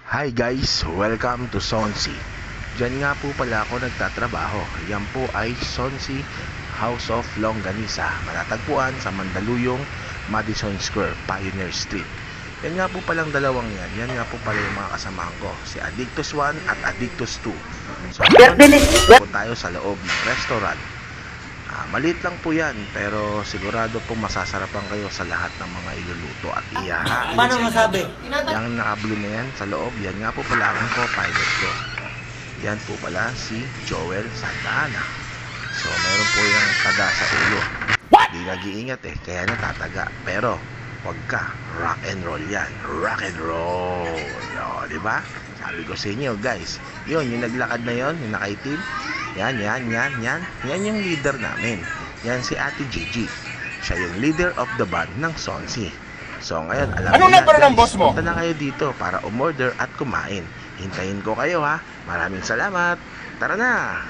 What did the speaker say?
Hi guys, welcome to Sonsi. Diyan nga po pala ako nagtatrabaho. Yan po ay Sonsi House of Longganisa. Matatagpuan sa Mandaluyong, Madison Square, Pioneer Street. Yan nga po palang dalawang yan. Yan nga po pala yung mga kasamahan ko. Si Addictus 1 at Addictus 2. So ngayon po tayo sa loob ng restaurant. Maliit lang po yan, pero sigurado pong masasarapan kayo sa lahat ng mga iluluto at ihahain. Paano masabi? Yung naka-blue na yan sa loob, yan nga po pala ang co-pilot ko. Yan po pala si Joel Santa Ana. So meron po yung taga sa ulo. Hindi nag-iingat kaya natataga. Pero wag ka, rock and roll yan. Rock and roll. O, diba? Sabi ko sa inyo guys, yun, yung naglakad na yun, yung nakaitim. Yan yung leader namin. Yan si Ate Gigi. Siya yung leader of the band ng Sonsi. So ngayon, alam Anong niyo number na, ng boss mo? Punta na kayo dito para umorder at kumain. Hintayin ko kayo ha. Maraming salamat. Tara na!